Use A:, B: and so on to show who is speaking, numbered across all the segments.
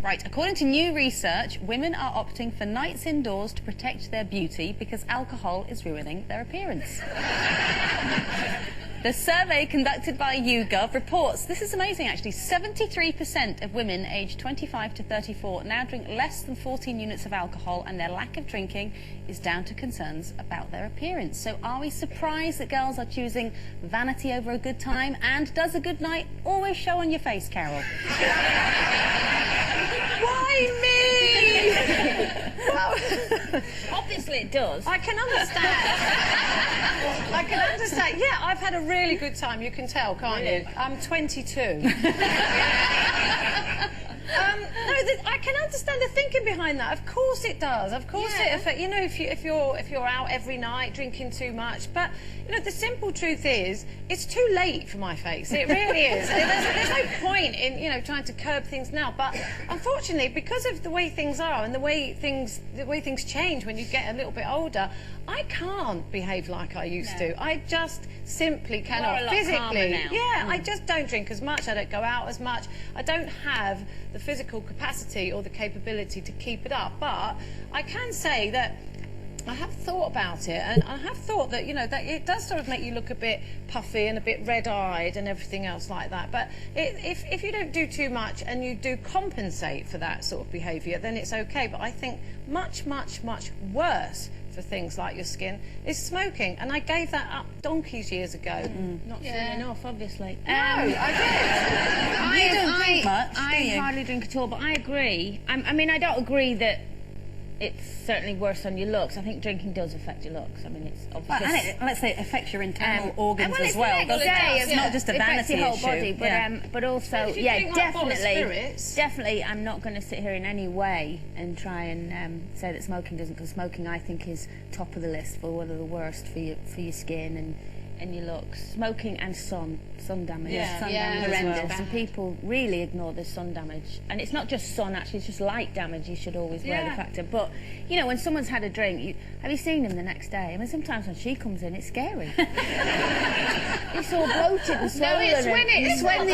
A: Right, according to new research, women are opting for nights indoors to protect their beauty because alcohol is ruining their appearance. The survey conducted by YouGov reports, this is amazing actually, 73% of women aged 25 to 34 now drink less than 14 units of alcohol, and their lack of drinking is down to concerns about their appearance. So are we surprised that girls are choosing vanity over a good time? And does a good night always show on your face, Carol?
B: Why me?
C: Well, obviously it does.
B: I can understand. I can understand. Yeah, I've had a really good time. You can tell, can't you? I'm 22. I can understand the thinking behind that. Of course it does. Of course it affects. You know, if you're out every night drinking too much, but you know the simple truth is, it's too late for my face. It really is. There's no point in trying to curb things now. But unfortunately, because of the way things are and the way things change when you get a little bit older, I can't behave like I used to. I just simply cannot physically. Yeah, I just don't drink as much. I don't go out as much. I don't have the physical capacity or the capability to keep it up. But I can say that I have thought about it, and I have thought that, that it does sort of make you look a bit puffy and a bit red-eyed and everything else like that. But if you don't do too much and you do compensate for that sort of behaviour, then it's okay. But I think much, much, much worse for things like your skin is smoking, and I gave that up donkeys years ago.
C: Not soon enough, obviously.
B: No, I did.
A: You don't drink much,
C: I
A: do you?
C: hardly drink at all, but I agree. I mean, I don't agree that it's certainly worse on your looks. I think drinking does affect your looks. I mean, it's obviously...
A: and let's say it affects your internal organs
C: well,
A: as well.
C: Doesn't it?
A: It's not just a vanity
C: issue. It
A: issue.
C: affects your whole body, but also, definitely, I'm not going to sit here in any way and try and say that smoking doesn't, because smoking, I think, is top of the list for one of the worst for your skin and your looks. Smoking and sun damage. Sun damage is horrendous, and people really ignore the sun damage. And it's not just sun, actually, it's just light damage. You should always wear the factor. But you know, when someone's had a drink, have you seen them the next day? I mean, sometimes when she comes in, it's scary. It's all bloated and swollen.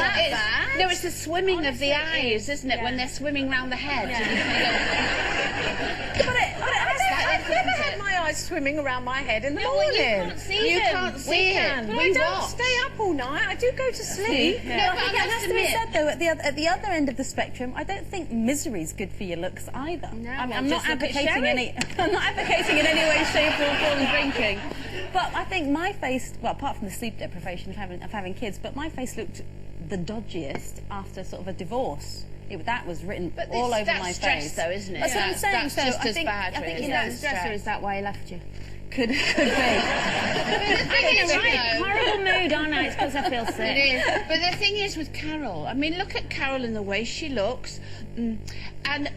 D: No, it's the swimming of the eyes, isn't it? When they're swimming round the head.
B: I've never had my eyes swimming around my head in the morning.
C: You can't see them.
D: Can't see it.
B: But I don't stay up all night. I do go to sleep.
A: No, but it has to be said, though, at the other end of the spectrum, I don't think misery's good for your looks either.
C: No,
A: I'm not advocating I'm not advocating in any way, shape or form drinking. But I think my face, well, apart from the sleep deprivation of having kids, but my face looked the dodgiest after sort of a divorce. That was written all over my face.
D: That's stress, though, isn't it?
A: That's what I'm saying.
D: That's just as bad,
C: I think
D: really.
C: you know, stress, or is that why he left you?
A: Could be.
C: Horrible mood, aren't I? It's because I feel sick.
D: It is. But the thing is with Carol, I mean, look at Carol in the way she looks. But the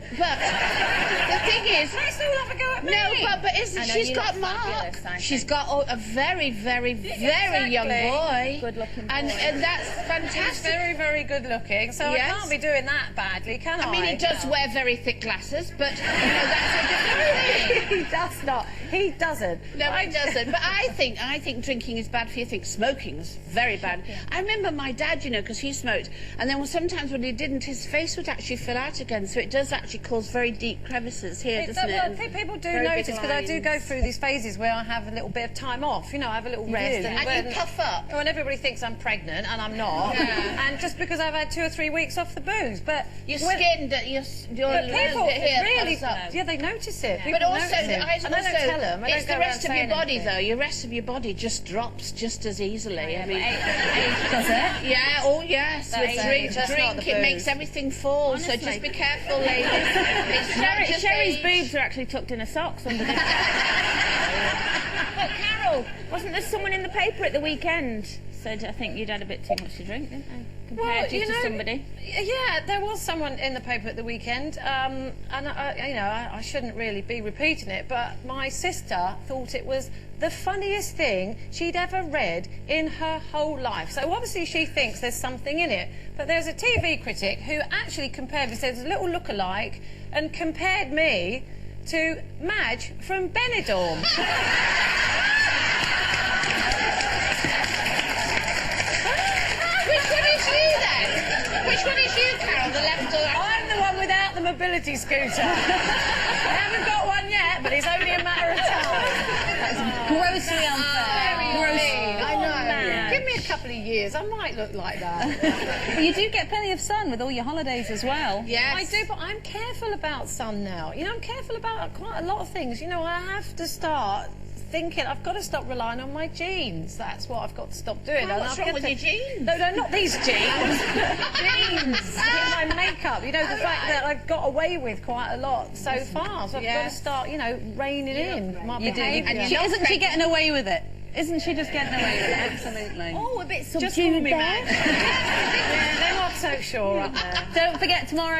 D: thing is...
B: They still have a go at me.
D: No, but she's got Mark. She's got a very, very, very young boy.
C: Good-looking boy.
D: And that's fantastic.
B: He's very, very good-looking, so I can't be doing that badly, can I?
D: I mean, he does wear very thick glasses, but, that's a different thing.
B: He does not. He doesn't.
D: No, he doesn't. But I think drinking is bad for you. I think smoking is very bad. I remember my dad, because he smoked, and then sometimes when he didn't, his face would actually fill out again, so it does actually cause very deep crevices here, doesn't it?
B: Well, people do notice, because I do go through these phases where I have a little bit of time off, I have a little rest.
D: And you puff up.
B: When everybody thinks I'm pregnant, and I'm not, and just because I've had 2 or 3 weeks off the booze, but...
D: Your skin, your
B: people really, they notice it. But also, I don't tell them.
D: It's the rest of your body, though. Your rest of your body just drops just as easily. I mean,
A: Does it?
D: Yeah, oh yes. With drink, it makes everything fall.
C: Honestly.
D: So just be careful, ladies. It's
C: Sherrie's boobs are actually tucked in her socks under the... But Carol, wasn't there someone in the paper at the weekend said, I think you'd had a bit too much to drink, didn't they? Compared you to somebody.
B: Yeah, there was someone in the paper at the weekend, and I shouldn't really be repeating it, but my sister thought it was the funniest thing she'd ever read in her whole life. So obviously she thinks there's something in it. But there's a TV critic who actually compared me, said there's a little look-alike, and compared me to Madge from Benidorm.
D: Which one is you, then? Which one is you, Carol? The left or right?
B: I'm the one without the mobility scooter. I haven't got one yet, but it's only a matter of time.
A: That's grossly unfair.
B: Very mean. I know.
A: Man.
B: Give me a couple of years, I might look like that.
A: But you do get plenty of sun with all your holidays as well.
D: Yes.
B: I do, but I'm careful about sun now. You know, I'm careful about quite a lot of things. You know, I have to start thinking I've got to stop relying on my jeans. That's what I've got to stop doing.
D: Oh, what's wrong with your jeans?
B: No, not these jeans. Jeans. My makeup. You know, the fact that I've got away with quite a lot so far. So I've got to start, you know, reining in my behaviour.
A: Isn't she getting away with it? Isn't she just getting away with it? Absolutely.
C: Oh, a bit subdued
B: Just call me
C: there.
B: back. Yeah, they're not so sure up there.
A: Don't forget tomorrow.